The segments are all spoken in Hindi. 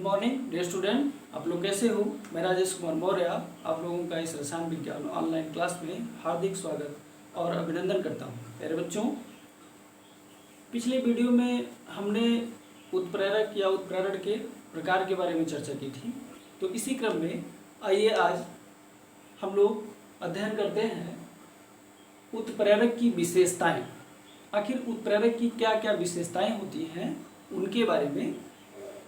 मॉर्निंग डियर स्टूडेंट, आप लोग कैसे हो। मैं राजेश कुमार मौर्य आप लोगों का इस रसायन विज्ञान ऑनलाइन क्लास में हार्दिक स्वागत और अभिनंदन करता हूं। प्यारे बच्चों, पिछले वीडियो में हमने उत्प्रेरक या उत्प्रेरण के प्रकार के बारे में चर्चा की थी। तो इसी क्रम में आइए आज हम लोग अध्ययन करते हैं उत्प्रेरक की विशेषताएं। आखिर उत्प्रेरक की क्या क्या विशेषताएं होती हैं उनके बारे में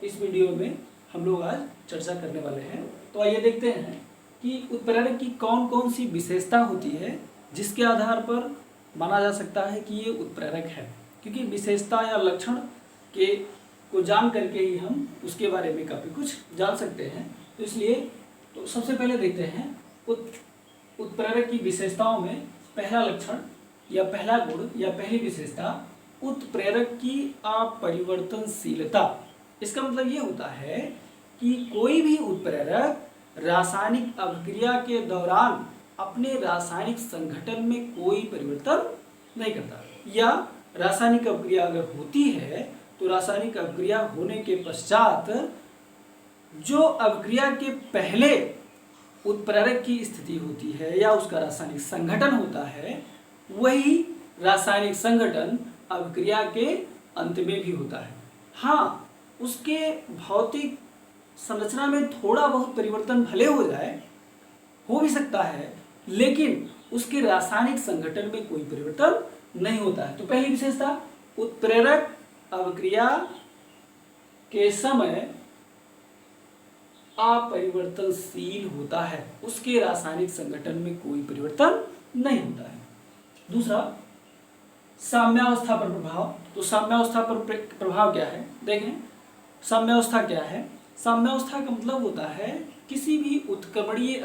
इस वीडियो में हम लोग आज चर्चा करने वाले हैं। तो आइए देखते हैं कि उत्प्रेरक की कौन कौन सी विशेषता होती है जिसके आधार पर माना जा सकता है कि ये उत्प्रेरक है, क्योंकि विशेषता या लक्षण के को जान करके ही हम उसके बारे में काफ़ी कुछ जान सकते हैं। तो इसलिए तो सबसे पहले देखते हैं उत्प्रेरक की विशेषताओं में पहला लक्षण या पहला गुण या पहली विशेषता उत्प्रेरक की अपरिवर्तनशीलता। इसका मतलब ये होता है कि कोई भी उत्प्रेरक रासायनिक अभिक्रिया के दौरान अपने रासायनिक संघटन में कोई परिवर्तन नहीं करता, या रासायनिक अभिक्रिया अगर होती है तो रासायनिक अभिक्रिया होने के पश्चात जो अभिक्रिया के पहले उत्प्रेरक की स्थिति होती है या उसका रासायनिक संघटन होता है, वही रासायनिक संघटन अभिक्रिया के अंत में भी होता है। हाँ, उसके भौतिक संरचना में थोड़ा बहुत परिवर्तन भले हो भी सकता है, लेकिन उसके रासायनिक संघटन में कोई परिवर्तन नहीं होता है। तो पहली विशेषता, उत्प्रेरक अभिक्रिया के समय अपरिवर्तनशील होता है, उसके रासायनिक संघटन में कोई परिवर्तन नहीं होता है। दूसरा, साम्यावस्था पर प्रभाव। तो साम्यावस्था पर प्रभाव क्या है, देखें। साम्यावस्था क्या है? साम्यावस्था का मतलब होता है किसी भी उत्क्रमणीय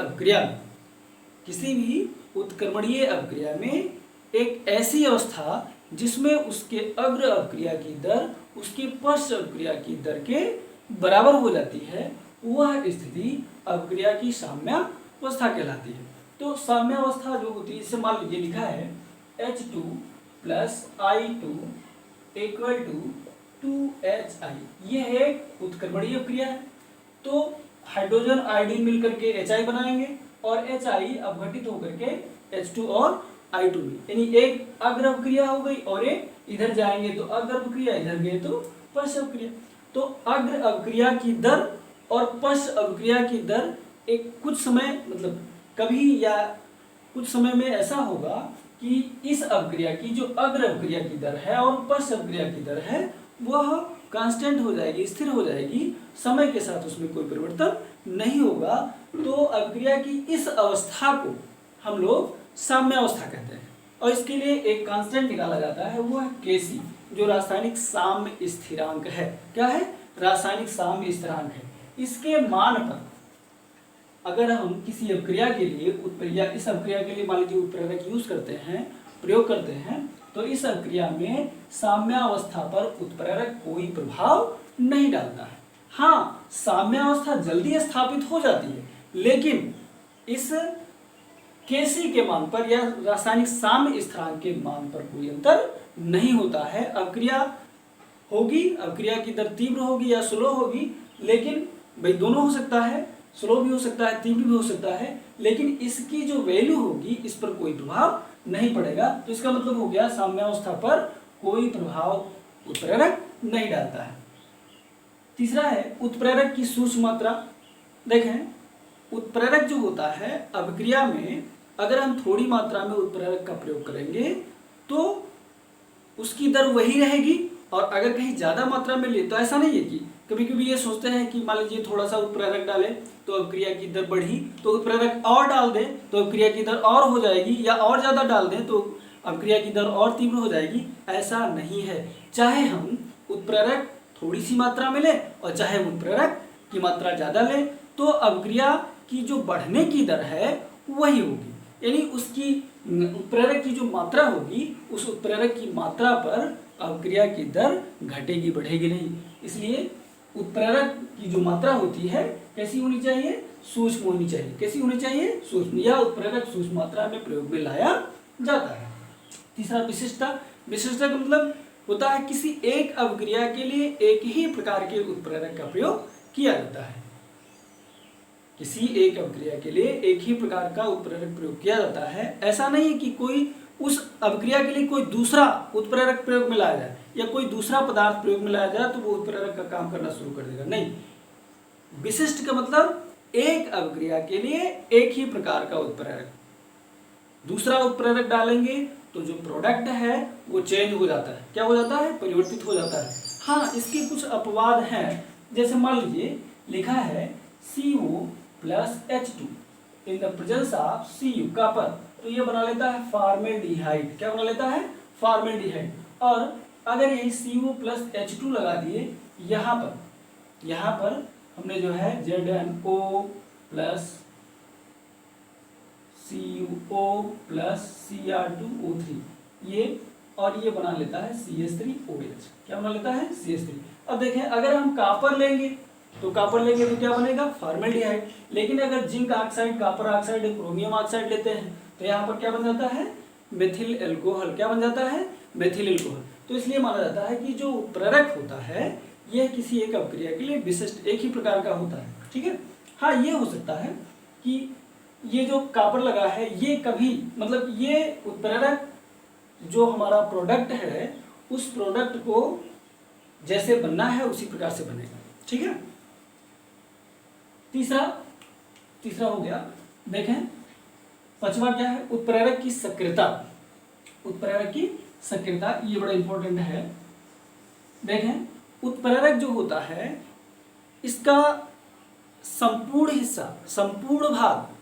अभिक्रिया में एक ऐसी अवस्था जिसमें उसके अग्र अभिक्रिया की दर उसके पश्च अभिक्रिया की दर के बराबर हो जाती है, वह स्थिति अभिक्रिया की साम्यावस्था कहलाती है। तो साम्यावस्था जो होती है, इसे मान लीजिए लिखा है H2 + I2 = 2HI। यह एक उत्क्रमणीय अभिक्रिया है। तो हाइड्रोजन आयोडीन मिलकर के HI बनाएंगे और HI अपघटित होकर के H2 और I2 में, यानी एक अग्र अभिक्रिया हो गई और एक इधर जाएंगे तो अग्र अभिक्रिया, इधर गए तो पश्च अभिक्रिया। तो अग्र अभिक्रिया की दर और पश्च अभिक्रिया की दर एक कुछ समय, मतलब कभी या कुछ समय में ऐसा होगा कि इस अभिक्रिया की जो अग्र अभिक्रिया की दर है और पश्च अभिक्रिया की दर है वह कांस्टेंट हो जाएगी, स्थिर हो जाएगी, समय के साथ उसमें कोई परिवर्तन नहीं होगा। तो अभिक्रिया की इस अवस्था को हम लोग साम्यावस्था कहते हैं और इसके लिए एक कांस्टेंट निकाला जाता है, वो है Kc, जो रासायनिक साम्य स्थिरांक है। क्या है? रासायनिक साम्य स्थिरांक है। इसके मान पर अगर हम किसी अभिक्रिया के लिए या इस अभिक्रिया के लिए मान लीजिए उत्प्रेरक यूज करते हैं, प्रयोग करते हैं, तो इस अभिक्रिया में साम्यावस्था पर उत्प्रेरक कोई प्रभाव नहीं डालता है। हाँ, साम्यावस्था जल्दी स्थापित हो जाती है, लेकिन इस Kc के मान पर या रासायनिक साम्य स्थिरांक के मान पर कोई अंतर नहीं होता है। अभिक्रिया होगी, अभिक्रिया की दर तीव्र होगी या स्लो होगी, लेकिन भाई दोनों हो सकता है, स्लो भी हो सकता है, तीव्र भी हो सकता है, लेकिन इसकी जो वैल्यू होगी इस पर कोई प्रभाव नहीं पड़ेगा। तो इसका मतलब हो गया साम्यावस्था पर कोई प्रभाव उत्प्रेरक नहीं डालता है। तीसरा है उत्प्रेरक की सूक्ष्म मात्रा। देखें, उत्प्रेरक जो होता है अभिक्रिया में अगर हम थोड़ी मात्रा में उत्प्रेरक का प्रयोग करेंगे तो उसकी दर वही रहेगी, और अगर कहीं ज़्यादा मात्रा में ले तो ऐसा नहीं है कि कभी कभी ये सोचते हैं कि मान लीजिए थोड़ा सा उत्प्रेरक डालें तो अभिक्रिया की दर बढ़ी, तो उत्प्रेरक और डाल दें तो अभिक्रिया की दर और हो जाएगी, या और ज़्यादा डाल दें तो अभिक्रिया की दर और तीव्र हो जाएगी। ऐसा नहीं है। चाहे हम उत्प्रेरक थोड़ी सी मात्रा में लें और चाहे उत्प्रेरक की मात्रा ज़्यादा लें, तो अभिक्रिया की जो बढ़ने की दर है वही होगी, यानी उसकी उत्प्रेरक की जो मात्रा होगी उस उत्प्रेरक की मात्रा पर अभिक्रिया की दर घटेगी, बढ़ेगी नहीं। इसलिए उत्प्रेरक की जो मात्रा होती है कैसी होनी चाहिए? सूक्ष्म होनी चाहिए। कैसी होनी चाहिए? सूक्ष्म। या उत्प्रेरक सूक्ष्म मात्रा में प्रयोग में लाया जाता है। तीसरा विशिष्टता। विशिष्टता का मतलब होता है किसी एक अभिक्रिया के लिए एक ही प्रकार के उत्प्रेरक का प्रयोग किया जाता है। किसी एक अभिक्रिया के लिए एक ही प्रकार का उत्प्रेरक प्रयोग किया जाता है। ऐसा नहीं है कि कोई उस अभिक्रिया के लिए कोई दूसरा उत्प्रेरक प्रयोग में लाया जाए या कोई दूसरा पदार्थ प्रयोग में लाया जाए तो वो उत्प्रेरक का काम करना शुरू कर देगा, नहीं। विशिष्ट का मतलब एक अभिक्रिया के लिए एक ही प्रकार का उत्प्रेरक, दूसरा उत्प्रेरक डालेंगे तो जो प्रोडक्ट है वो चेंज हो जाता है। क्या हो जाता है? परिवर्तित हो जाता है। हाँ, इसके कुछ अपवाद हैं। जैसे मान लीजिए लिखा है CO plus H2 in the presence of Cu copper, तो ये बना लेता है फॉर्मेल्डिहाइड। क्या बना लेता है? फॉर्मेल्डिहाइड। और अगर ये CO प्लस H2 लगा दिए यहाँ पर हमने जो है ZnO plus CuO plus Cr2O3 ये, और ये बना लेता है CH3OH। क्या बना लेता है? CH3। अब देखें, अगर हम कॉपर लेंगे तो क्या बनेगा? फॉर्मेल्डिहाइड। लेकिन अगर zinc oxide, copper oxide, chromium oxide लेते हैं तो यहाँ पर क्या बन जाता है? Methyl alcohol. क्या बन जाता है? Methyl alcohol. तो इसलिए माना जाता है कि जो उत्प्रेरक होता है यह किसी एक अभिक्रिया के लिए विशिष्ट एक ही प्रकार का होता है। ठीक है। हाँ, ये हो सकता है कि ये जो कॉपर लगा है ये कभी, मतलब ये उत्प्रेरक जो हमारा प्रोडक्ट है उस प्रोडक्ट को जैसे बनना है उसी प्रकार से बनेगा। ठीक है। तीसरा हो गया। देखें, पांचवा क्या है? उत्प्रेरक की सक्रियता। उत्प्रेरक की सक्रियता ये बड़ा इंपॉर्टेंट है। देखें, उत्प्रेरक जो होता है इसका संपूर्ण हिस्सा, संपूर्ण भाग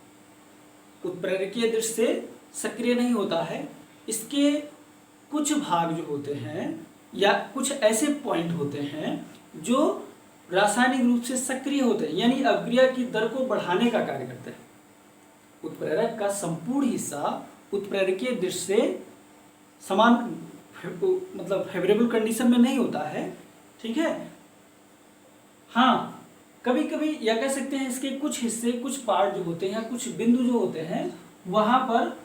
उत्प्रेरकीय दृष्टि से सक्रिय नहीं होता है। इसके कुछ भाग जो होते हैं या कुछ ऐसे पॉइंट होते हैं जो रासायनिक रूप से सक्रिय होते हैं, यानी अभिक्रिया की दर को बढ़ाने का कार्य करते हैं। उत्प्रेरक का संपूर्ण हिस्सा उत्प्रेरकीय दृष्टि से समान, मतलब फेवरेबल कंडीशन में नहीं होता है। ठीक है। हाँ, कभी कभी या कह सकते हैं इसके कुछ हिस्से, कुछ पार्ट जो होते हैं, कुछ बिंदु जो होते हैं, वहां पर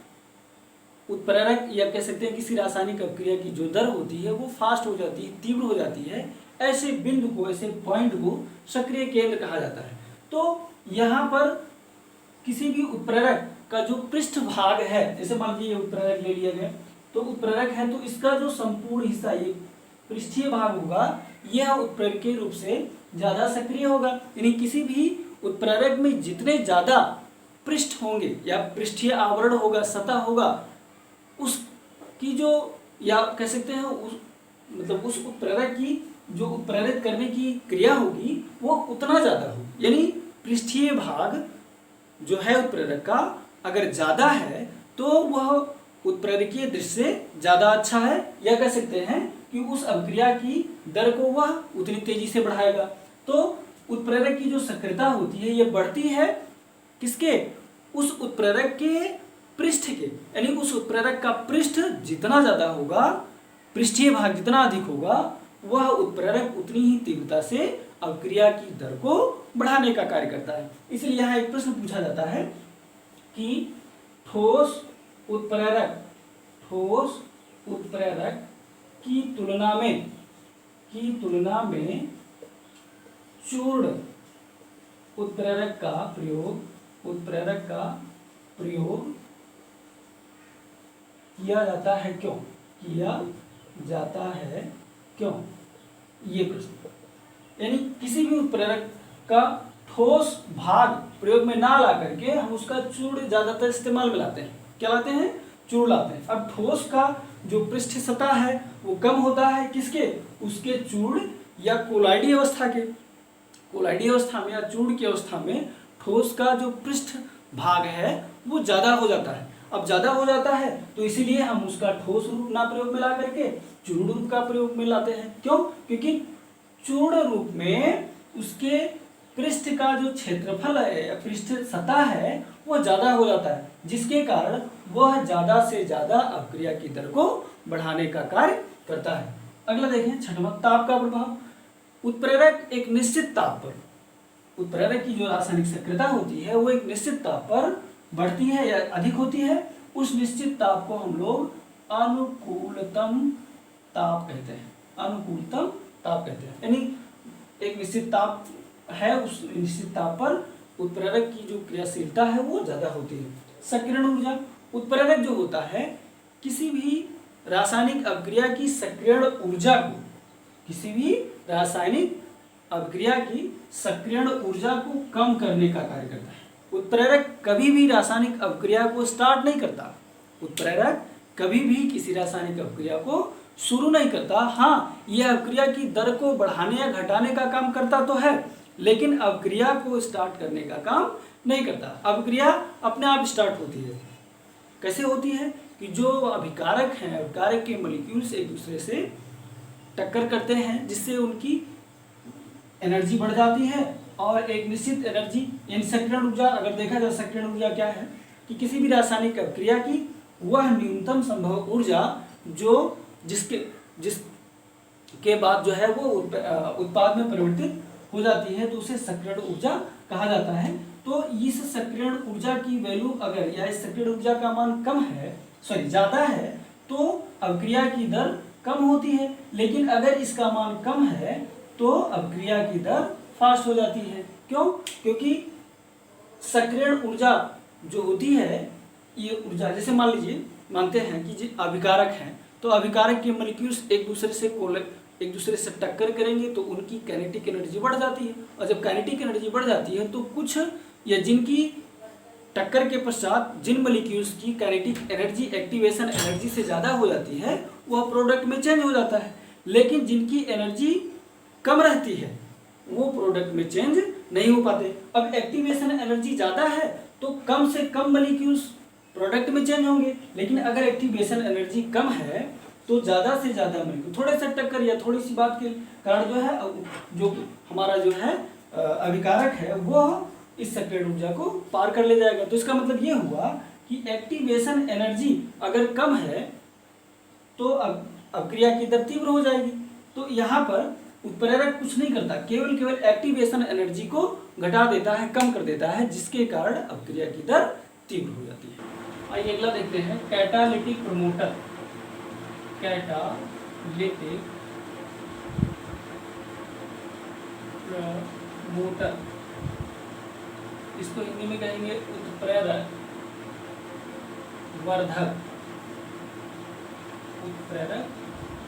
उत्प्रेरक या कह सकते हैं किसी रासायनिक अभिक्रिया की जो दर होती है वो फास्ट हो जाती है, तीव्र हो जाती है। ऐसे बिंदु को, ऐसे पॉइंट को सक्रिय केंद्र कहा जाता है। तो यहाँ पर किसी भी उत्प्रेरक का जो पृष्ठ भाग है, जैसे मान लीजिए उत्प्रेरक ले लिया गया, तो उत्प्रेरक है तो इसका जो संपूर्ण हिस्सा, ये पृष्ठीय भाग होगा, यह उत्प्रेरकीय रूप से ज्यादा सक्रिय होगा। यानी किसी भी उत्प्रेरक में जितने ज्यादा पृष्ठ होंगे या पृष्ठीय आवरण होगा, सतह होगा, उसकी जो, या कह सकते हैं उस उत्प्रेरक की जो उत्प्रेरित करने की क्रिया होगी वो उतना ज्यादा होगी। यानी पृष्ठीय भाग जो है उत्प्रेरक का अगर ज्यादा है तो वह उत्प्रेरकीय दृष्टि से ज्यादा अच्छा है, या कह सकते हैं कि उस अभिक्रिया की दर को वह उतनी तेजी से बढ़ाएगा। तो उत्प्रेरक की जो सक्रियता होती है ये बढ़ती है किसके? उस उत्प्रेरक के पृष्ठ के, यानी उस उत्प्रेरक का पृष्ठ जितना ज्यादा होगा, पृष्ठीय भाग जितना अधिक होगा, वह उत्प्रेरक उतनी ही तीव्रता से अभिक्रिया की दर को बढ़ाने का कार्य करता है। इसलिए यहाँ एक प्रश्न पूछा जाता है कि ठोस उत्प्रेरक की तुलना में चूर्ण उत्प्रेरक का प्रयोग किया जाता है क्यों? ये प्रश्न। यानी किसी भी उत्प्रेरक का ठोस भाग प्रयोग में ना ला करके हम उसका चूर्ण ज्यादातर इस्तेमाल में लाते हैं। क्या लाते हैं? चूर्ण लाते हैं। अब ठोस का जो पृष्ठ सतह है वो कम होता है किसके? उसके चूर्ण या कोलाइडी अवस्था के। कोलाइडी अवस्था में या चूर्ण की अवस्था में ठोस का जो पृष्ठ भाग है वो ज्यादा हो जाता है। अब ज्यादा हो जाता है तो इसीलिए हम उसका ठोस रूप ना प्रयोग में ला करके चूर्ण रूप का प्रयोग में लाते हैं। क्यों? क्योंकि चूर्ण रूप में उसके पृष्ठ का जो क्षेत्रफल है या पृष्ठ सतह है वो ज्यादा हो जाता है, जिसके कारण वह ज्यादा से ज्यादा अभिक्रिया की दर को बढ़ाने का कार्य करता है। अगला देखें, छठवां, ताप का प्रभाव। उत्प्रेरक एक निश्चित ताप पर, उत्प्रेरक की जो रासायनिक सक्रियता होती है वो एक निश्चित ताप पर बढ़ती है या अधिक होती है। उस निश्चित ताप को हम लोग अनुकूलतम ताप कहते हैं। अनुकूलतम ताप कहते हैं। यानी एक निश्चित ताप है उस निश्चित ताप पर उत्प्रेरक की जो क्रियाशीलता है वो ज़्यादा होती है। सक्रियण ऊर्जा, उत्प्रेरक जो होता है किसी भी रासायनिक अभिक्रिया की सक्रियण ऊर्जा को, किसी भी रासायनिक अभिक्रिया की सक्रियण ऊर्जा को कम करने का कार्य करता है। उत्प्रेरक कभी भी रासायनिक अभिक्रिया को स्टार्ट नहीं करता, उत्प्रेरक कभी भी किसी रासायनिक अभिक्रिया को शुरू नहीं करता। हाँ, यह अभिक्रिया की दर को बढ़ाने या घटाने का काम करता तो है, लेकिन अभिक्रिया को स्टार्ट करने का काम नहीं करता। अभिक्रिया अपने आप स्टार्ट होती है। कैसे होती है कि जो अभिकारक हैं, अभिकारक के मॉलिक्यूल्स एक दूसरे से टक्कर करते हैं, जिससे उनकी एनर्जी बढ़ जाती है और एक निश्चित एनर्जी, यानी सक्रियण ऊर्जा, अगर देखा जाए सक्रियण ऊर्जा क्या है कि किसी भी रासायनिक अभिक्रिया की वह न्यूनतम संभव ऊर्जा जो जिसके बाद जो है वो उत्पाद में परिवर्तित हो जाती है, तो उसे सक्रियण ऊर्जा कहा जाता है। तो इस सक्रियण ऊर्जा की वैल्यू अगर, या इस सक्रियण ऊर्जा का मान कम है, ज़्यादा है, तो अभिक्रिया की दर कम होती है, लेकिन अगर इसका मान कम है तो अभिक्रिया की दर फास्ट हो जाती है। क्यों? क्योंकि सक्रियण ऊर्जा जो होती है, ये ऊर्जा, जैसे मान लीजिए मानते हैं कि जो अभिकारक हैं, तो अभिकारक के मॉलिक्यूल्स एक दूसरे से टक्कर करेंगे तो उनकी काइनेटिक एनर्जी बढ़ जाती है, और जब काइनेटिक एनर्जी बढ़ जाती है तो कुछ या जिनकी टक्कर के पश्चात जिन मॉलिक्यूल्स की काइनेटिक एनर्जी एक्टिवेशन एनर्जी से ज़्यादा हो जाती है वह प्रोडक्ट में चेंज हो जाता है, लेकिन जिनकी एनर्जी कम रहती है वो प्रोडक्ट में चेंज नहीं हो पाते। अब एक्टिवेशन एनर्जी ज़्यादा है तो कम से कम मॉलिक्यूल्स प्रोडक्ट में चेंज होंगे, लेकिन अगर एक्टिवेशन एनर्जी कम है तो ज़्यादा से ज़्यादा मॉलिक्यूल थोड़े से टक्कर या थोड़ी सी बात के कारण जो है, जो हमारा जो है अभिकारक है वह इस सक्रियण ऊर्जा को पार कर ले जाएगा। तो इसका मतलब ये हुआ कि एक्टिवेशन एनर्जी अगर कम है तो अभिक्रिया की दर तीव्र हो जाएगी। तो यहाँ पर उत्प्रेरक कुछ नहीं करता, केवल एक्टिवेशन एनर्जी को घटा देता है, कम कर देता है, जिसके कारण अभिक्रिया की दर तीव्र हो जाती है। आइए अगला देखते हैं, कैटालिटिक प्रमोटर। कैटालिटिक प्रमोटर, इसको हिंदी में कहेंगे उत्प्रेरक वर्धक। उत्प्रेरक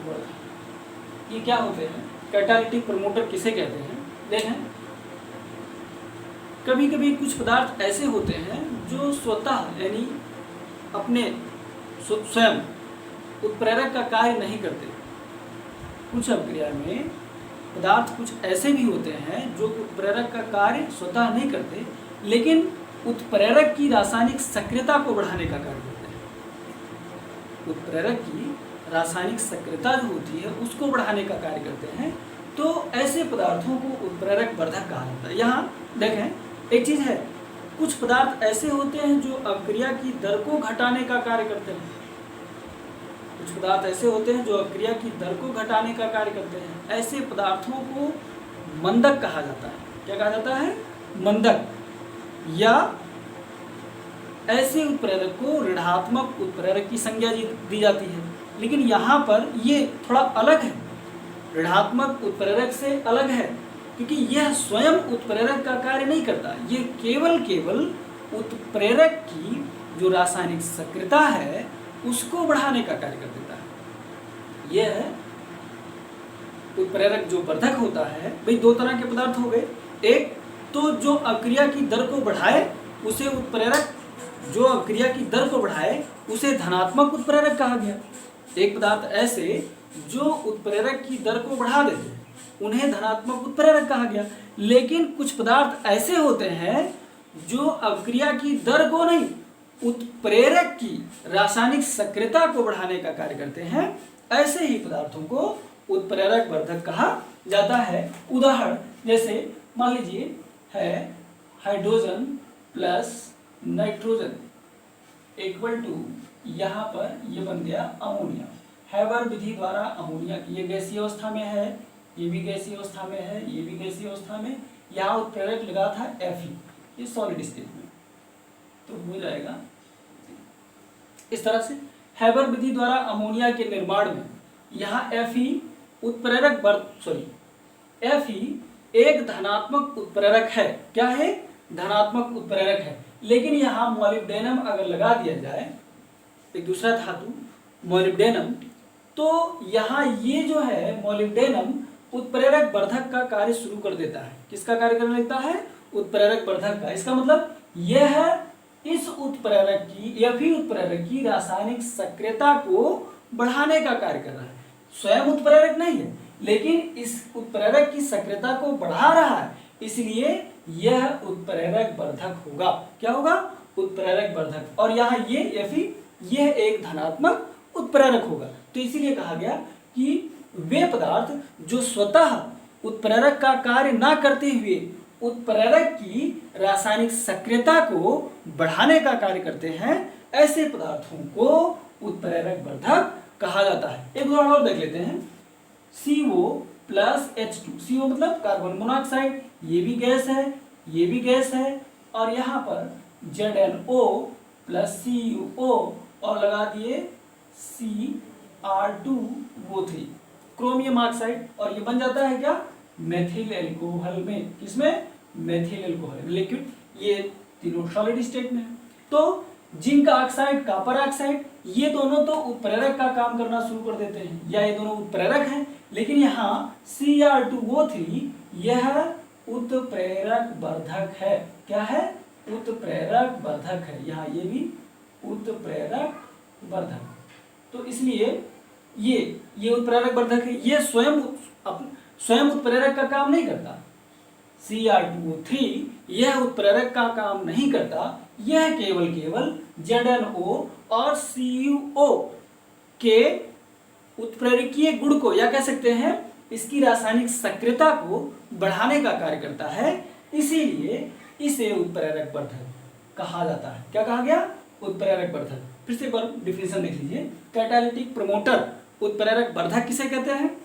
वर्धक, ये क्या होते हैं? कैटालिटिक प्रमोटर किसे कहते हैं? देखें, कभी कभी कुछ पदार्थ ऐसे होते हैं जो स्वतः यानी अपने स्वयं उत्प्रेरक का कार्य नहीं करते। कुछ अभिक्रिया में पदार्थ कुछ ऐसे भी होते हैं जो उत्प्रेरक का कार्य स्वतः नहीं करते, लेकिन उत्प्रेरक की रासायनिक सक्रियता को बढ़ाने का कार्य करते हैं। उत्प्रेरक की रासायनिक सक्रियता जो होती है उसको बढ़ाने का कार्य करते हैं, तो ऐसे पदार्थों को उत्प्रेरक वर्धक कहा जाता है। यहाँ देखें, एक चीज़ है, कुछ पदार्थ ऐसे होते हैं जो अभिक्रिया की दर को घटाने का कार्य करते हैं। कुछ पदार्थ ऐसे होते हैं जो अभिक्रिया की दर को घटाने का कार्य करते हैं। ऐसे पदार्थों को मंदक कहा जाता है। क्या कहा जाता है? मंदक। या ऐसे उत्प्रेरक को ऋणात्मक उत्प्रेरक की संज्ञा दी जाती है। लेकिन यहाँ पर ये थोड़ा अलग है, ऋणात्मक उत्प्रेरक से अलग है, क्योंकि यह स्वयं उत्प्रेरक का कार्य नहीं करता। ये केवल उत्प्रेरक की जो रासायनिक सक्रियता है उसको बढ़ाने का कार्य कर देता है। यह उत्प्रेरक जो वर्धक होता है, भाई दो तरह के पदार्थ हो गए। एक तो जो अभिक्रिया की दर को बढ़ाए उसे उत्प्रेरक, जो अभिक्रिया की दर को बढ़ाए उसे धनात्मक उत्प्रेरक कहा गया। एक पदार्थ ऐसे जो उत्प्रेरक की दर को बढ़ा देते हैं उन्हें धनात्मक उत्प्रेरक कहा गया। लेकिन कुछ पदार्थ ऐसे होते हैं जो अभिक्रिया की दर को नहीं, उत्प्रेरक की रासायनिक सक्रियता को बढ़ाने का कार्य करते हैं। ऐसे ही पदार्थों को उत्प्रेरक वर्धक कहा जाता है। उदाहरण जैसे मान लीजिए है hydrogen plus nitrogen equal to, यहाँ पर ये बन गया अमोनिया। हैबर विधि द्वारा अमोनिया की, ये गैसीय अवस्था में है, ये भी गैसीय अवस्था में है, ये भी गैसीय अवस्था में। यहाँ उत्प्रेरक लगा था Fe, ये सॉलिड स्टेट में, तो हो जाएगा इस तरह से। हैबर विधि द्वारा अमोनिया के निर्माण में यहाँ Fe उत्प्रेरक Fe एक धनात्मक उत्प्रेरक है। क्या है? धनात्मक उत्प्रेरक है। लेकिन यहाँ मोलिब्डेनम अगर लगा दिया जाए, एक दूसरा धातु मोलिब्डेनम, तो यहाँ ये जो है मोलिब्डेनम उत्प्रेरक वर्धक का कार्य शुरू कर देता है। किसका कार्य करने लगता है? उत्प्रेरक वर्धक का। इसका मतलब यह इस उत्प्रेरक की या फिर उत्प्रेरक की रासायनिक सक्रियता को बढ़ाने का कार्य कर रहा है। स्वयं उत्प्रेरक नहीं है, लेकिन इस उत्प्रेरक की सक्रियता को बढ़ा रहा है, इसलिए यह उत्प्रेरक वर्धक होगा। क्या होगा? उत्प्रेरक वर्धक। और यहाँ ये या फिर यह एक धनात्मक उत्प्रेरक होगा। तो इसीलिए कहा गया कि वे पदार्थ जो स्वतः उत्प्रेरक का कार्य ना करते हुए उत्प्रेरक की रासायनिक सक्रियता को बढ़ाने का कार्य करते हैं, ऐसे पदार्थों को उत्प्रेरक वर्धक कहा जाता है। एक उदाहरण और देख लेते हैं। CO plus H2। CO मतलब कार्बन मोनोऑक्साइड, ये भी गैस है, ये भी गैस है, और यहाँ पर ZnO प्लस CuO और लगा दिए Cr2O3 क्रोमियम ऑक्साइड, और ये बन जाता है क्या? मेथिल एल्कोहल में। किसमें? Methyl alcohol liquid. ये तीनों सॉलिड स्टेट में है। तो जिंक ऑक्साइड, कॉपर ऑक्साइड, ये दोनों तो उत्प्रेरक का काम करना शुरू कर देते हैं, या ये दोनों उत्प्रेरक हैं। लेकिन यहाँ Cr2O3 यह उत्प्रेरक वर्धक है। क्या है? उत्प्रेरक वर्धक है। यहाँ ये भी उत्प्रेरक वर्धक। तो इसलिए ये उत्प्रेरक वर्धक है। ये स्वयं उत्प्रेरक का काम नहीं करता। Cr2O3 यह उत्प्रेरक का काम नहीं करता। यह केवल ZnO और CuO के उत्प्रेरकीय गुण को, या कह सकते हैं इसकी रासायनिक सक्रियता को बढ़ाने का कार्य करता है, इसीलिए इसे उत्प्रेरक वर्धक कहा जाता है। क्या कहा गया? उत्प्रेरक वर्धक। फिर से एक बार डिफिनेशन देख लीजिए। कैटालिटिक प्रमोटर उत्प्रेरक वर्धक किसे कहते हैं?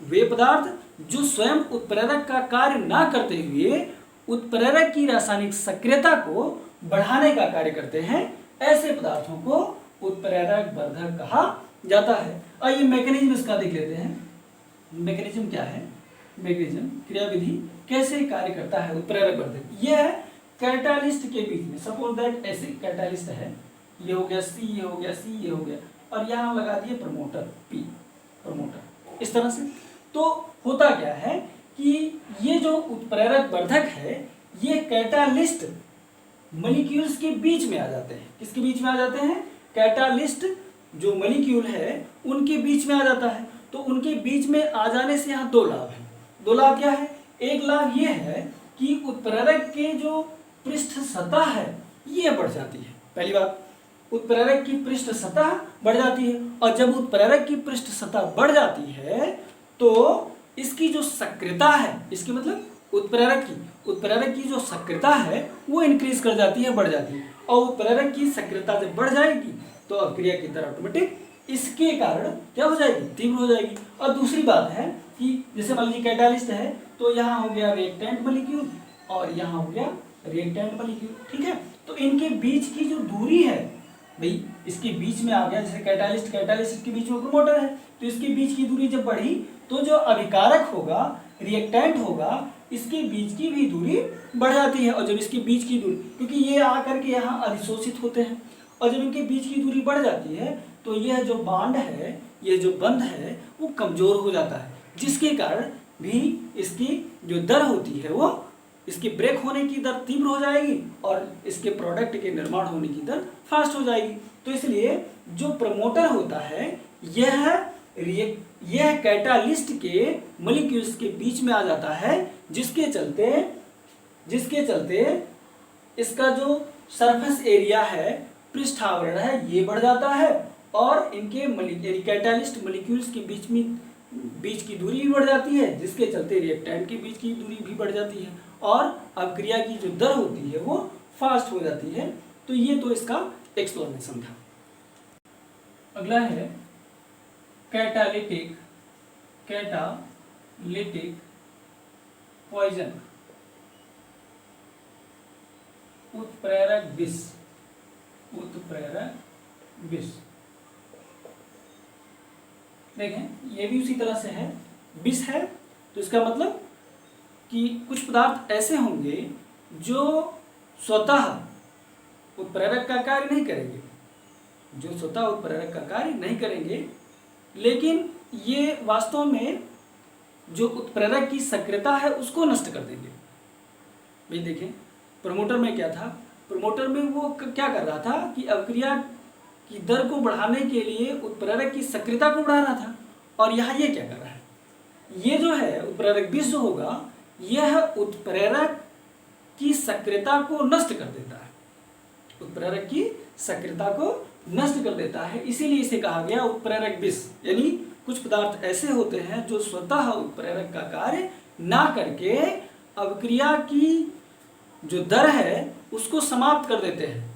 वे पदार्थ जो स्वयं उत्प्रेरक का कार्य ना करते हुए उत्प्रेरक की रासायनिक सक्रियता को बढ़ाने का कार्य करते हैं, ऐसे पदार्थों को उत्प्रेरक वर्धक कहा जाता है। आइए मैकेनिज्म इसका देख लेते हैं। मैकेनिज्म क्या है? मैकेनिज्म क्रियाविधि कैसे कार्य करता है उत्प्रेरक वर्धक। यह कैटालिस्ट के बीच में, सपोज दैट ऐसे कैटालिस्ट है, ये हो गया C, ये हो गया C, ये हो गया, और यहाँ लगा दिए प्रमोटर P, प्रमोटर, इस तरह से। तो होता क्या है कि ये जो उत्प्रेरक वर्धक है, ये कैटालिस्ट मॉलिक्यूल्स के बीच में आ जाते हैं। किसके बीच में आ जाते हैं? कैटालिस्ट जो मॉलिक्यूल है उनके बीच में आ जाता है। तो उनके बीच में आ जाने से यहाँ दो लाभ हैं। दो लाभ क्या है? एक लाभ ये है कि उत्प्रेरक के जो पृष्ठ सतह है ये बढ़ जाती है। पहली बात, उत्प्रेरक की पृष्ठ सतह बढ़ जाती है, और जब उत्प्रेरक की पृष्ठ सतह बढ़ जाती है तो इसकी जो सक्रियता है, इसकी मतलब उत्प्रेरक की जो सक्रियता है वो इंक्रीज कर जाती है, बढ़ जाती है। और उत्प्रेरक की सक्रियता जब बढ़ जाएगी तो अभिक्रिया की दर ऑटोमेटिक इसके कारण क्या हो जाएगी? तीव्र हो जाएगी। और दूसरी बात है कि जैसे मान लीजिए कैटालिस्ट है, तो यहाँ हो गया रिएक्टेंट मॉलिक्यूल और यहाँ हो गया रिएक्टेंट मॉलिक्यूल, ठीक है। तो इनके बीच की जो दूरी है भाई, इसके बीच में आ गया, जैसे कैटालिस्ट के बीच में प्रमोटर है, तो इसके बीच की दूरी जब बढ़ी तो जो अभिकारक होगा, रिएक्टेंट होगा, इसके बीच की भी दूरी बढ़ जाती है। और जब इसके बीच की दूरी, क्योंकि ये आकर के यहाँ अधिशोषित होते हैं, और जब इनके बीच की दूरी बढ़ जाती है तो यह जो बॉन्ड है, ये जो बंध है वो कमजोर हो जाता है, जिसके कारण भी इसकी जो दर होती है वो, इसके ब्रेक होने की दर तीव्र हो जाएगी और इसके प्रोडक्ट के निर्माण होने की दर फास्ट हो जाएगी। तो इसलिए जो प्रमोटर होता है यह कैटालिस्ट के मॉलिक्यूल्स के बीच में आ जाता है, जिसके चलते इसका जो सरफेस एरिया है, पृष्ठ आवरण है, ये बढ़ जाता है, और इनके कैटालिस्ट मॉलिक्यूल्स के बीच की दूरी भी बढ़ जाती है, जिसके चलते रिएक्टेंट के बीच की दूरी भी बढ़ जाती है, और अभिक्रिया की जो दर होती है वो फास्ट हो जाती है। तो ये तो इसका एक्सप्लेनेशन था। अगला है कैटालिटिक पॉइजन, उत्प्रेरक विष। देखें, ये भी उसी तरह से है, विष है, तो इसका मतलब कि कुछ पदार्थ ऐसे होंगे जो स्वतः उत्प्रेरक का कार्य नहीं करेंगे, जो स्वतः उत्प्रेरक का कार्य नहीं करेंगे, लेकिन ये वास्तव में जो उत्प्रेरक की सक्रियता है उसको नष्ट कर देंगे। भाई देखें, प्रमोटर में क्या था, प्रमोटर में वो क्या कर रहा था कि अभिक्रिया की दर को बढ़ाने के लिए उत्प्रेरक की सक्रियता को बढ़ा रहा था, और यहाँ ये क्या कर रहा है, ये जो है उत्प्रेरक विष जो होगा यह उत्प्रेरक की सक्रियता को नष्ट कर देता है, उत्प्रेरक की सक्रियता को नष्ट कर देता है, इसीलिए इसे कहा गया उत्प्रेरक विष। यानी कुछ पदार्थ ऐसे होते हैं जो स्वतः उत्प्रेरक का कार्य ना करके अभिक्रिया की जो दर है उसको समाप्त कर देते हैं,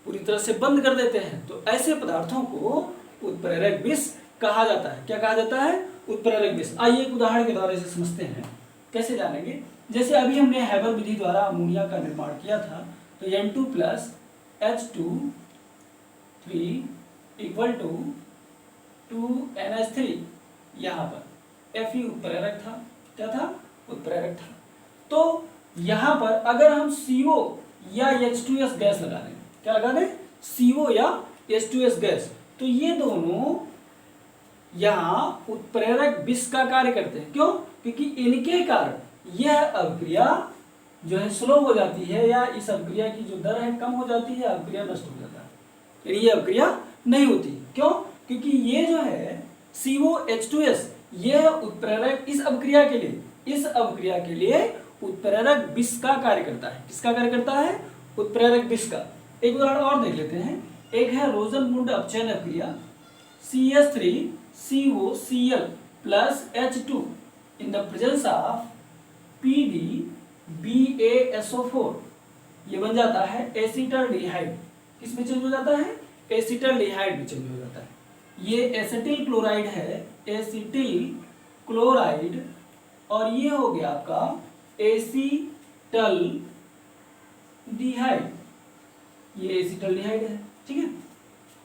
पूरी तरह से बंद कर देते हैं। तो ऐसे पदार्थों को उत्प्रेरक विष कहा जाता है। क्या कहा जाता है? उत्प्रेरक विष। आइए एक उदाहरण के द्वारा इसे समझते हैं। कैसे जानेंगे? जैसे अभी हमने हैबर विधि द्वारा अमोनिया का निर्माण किया था, तो N2 + H2 = 2NH3, यहाँ पर Fe उत्प्रेरक था। क्या था? उत्प्रेरक था। तो यहाँ पर अगर हम CO या H2S गैस लगा दें, क्या लगा दें? CO या H2S गैस, तो ये दोनों यहाँ उत्प्रेरक विष का कार्य करते हैं। क्यों? क्योंकि इनके कारण यह अभिक्रिया जो है स्लो हो जाती है, या इस अभिक्रिया की जो दर है कम हो जाती है, अभिक्रिया नष्ट हो जाता है, यानी ये अभिक्रिया नहीं होती। क्यों? क्योंकि ये जो है COH2S यह उत्प्रेरक इस अभिक्रिया के लिए उत्प्रेरक विष का कार्य करता है। किसका कार्य करता है? उत्प्रेरक विष का। एक उदाहरण और देख लेते हैं। एक है रोजनमुंड अपचयन अभिक्रिया CH3COCl + H2 in the presence of PdBaSO4, ये बन जाता है एसिटल्डिहाइड। किस में चेंज हो जाता है? एसिटल्डिहाइड में चेंज हो जाता है। ये एसिटिल क्लोराइड है, एसिटिल क्लोराइड, और ये हो गया आपका एसिटल्डिहाइड, ये एसिटल्डिहाइड है। ठीक है,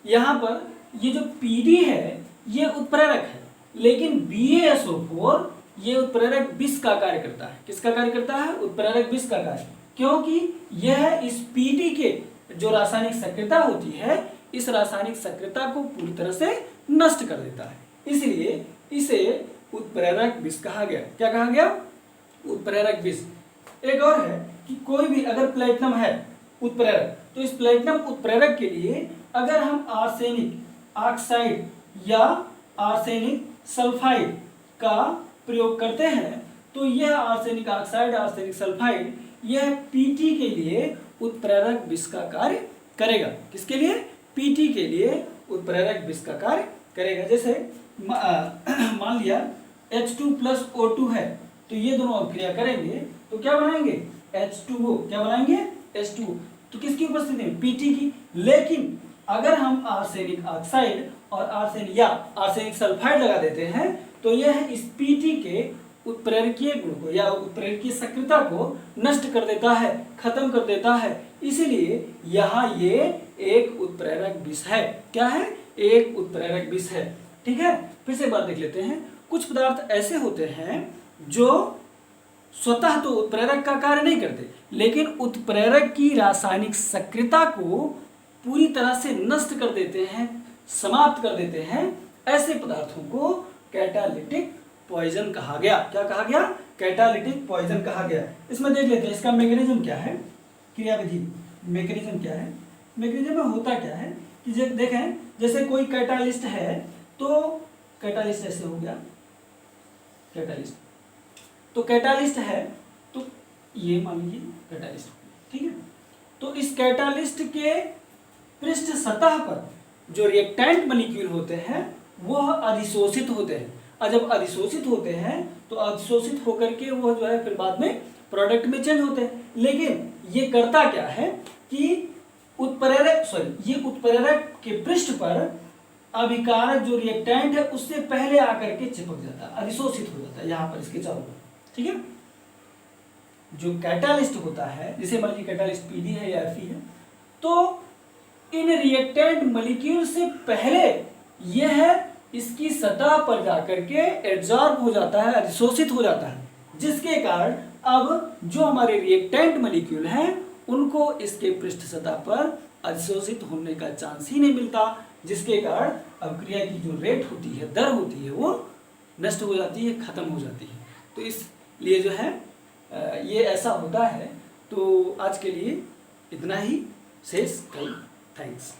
यहाँ पर ये जो PD है ये उत्प्रेरक है, लेकिन BaSO4 ये उत्प्रेरक विष का कार्य करता है। किसका कार्य करता है? उत्प्रेरक विष का कार्य, क्योंकि यह इस PD के जो रासायनिक सक्रियता होती है, इस रासायनिक सक्रियता को पूरी तरह से नष्ट कर देता है, इसलिए इसे उत्प्रेरक विष कहा गया। क्या कहा गया? उत्प्रेरक विष। एक और है कि कोई भी अगर प्लेटिनम है उत्प्रेरक, तो इस प्लेटिनम उत्प्रेरक के लिए अगर हम आर्सेनिक ऑक्साइड या आर्सेनिक सल्फाइड का प्रयोग करते हैं, तो यह आर्सेनिक ऑक्साइड, आर्सेनिक सल्फाइड यह PT के लिए उत्प्रेरक विष का कार्य करेगा। किसके लिए? PT के लिए उत्प्रेरक विष का कार्य करेगा। जैसे मान लिया H2 + O2 है, तो ये दोनों अभिक्रिया करेंगे तो क्या बनाएंगे? H2O। क्या बनाएंगे? H2O। तो किसकी उपस्थिति में? PT की। लेकिन अगर हम आर्सेनिक ऑक्साइड और आर्सेनिक सल्फाइड लगा देते हैं, तो यह इस PT के उत्प्रेरकीय गुण को या उत्प्रेरकीय सक्रियता को नष्ट कर देता है, खत्म कर देता है, इसीलिए यहाँ ये एक उत्प्रेरक विष है। क्या है? एक उत्प्रेरक विष है। ठीक है, फिर से एक बार देख लेते हैं। कुछ पदार्थ ऐसे होते हैं जो स्वतः तो उत्प्रेरक का कार्य नहीं करते, लेकिन उत्प्रेरक की रासायनिक सक्रियता को पूरी तरह से नष्ट कर देते हैं, समाप्त कर देते हैं। ऐसे पदार्थों को कैटालिटिक पॉइजन कहा गया। क्या कहा गया? कैटालिटिक पॉइजन कहा गया। इसमें देख लेते हैं इसका मैकेनिज्म क्या है, क्रियाविधि मैकेनिज्म क्या है। मैकेनिज्म में होता क्या है कि देखें, जैसे कोई कैटालिस्ट है, तो कैटालिस्ट ऐसे हो गया, कैटालिस्ट, तो कैटालिस्ट है, तो ये मान लीजिए कैटालिस्ट। ठीक है, तो इस कैटालिस्ट के पृष्ठ सतह पर जो रिएक्टेंट मॉलिक्यूल होते हैं वह अधिशोषित होते हैं, और जब अधिशोषित होते हैं तो अधिशोषित होकर के वो जो है फिर बाद में प्रोडक्ट में चेंज होते हैं। लेकिन ये करता क्या है कि ये उत्प्रेरक के पृष्ठ पर अभिकारक जो रिएक्टेंट है उससे पहले आकर के चिपक जाता है, अधिशोषित हो जाता है यहाँ पर इसके चारों पर। ठीक है, जो कैटालिस्ट होता है, जिसे मान लीजिए कैटालिस्ट PD है या Fe है, तो इन रिएक्टेंट मॉलिक्यूल से पहले यह इसकी सतह पर जाकर के एब्जॉर्ब हो जाता है, अधिशोषित हो जाता है, जिसके कारण अब जो हमारे रिएक्टेंट मॉलिक्यूल हैं उनको इसके पृष्ठ सतह पर अधिशोषित होने का चांस ही नहीं मिलता, जिसके कारण अभिक्रिया की जो रेट होती है, दर होती है, वो नष्ट हो जाती है, खत्म हो जाती है। तो इसलिए जो है ये ऐसा होता है। तो आज के लिए इतना ही, शेष कल। थैंक्स।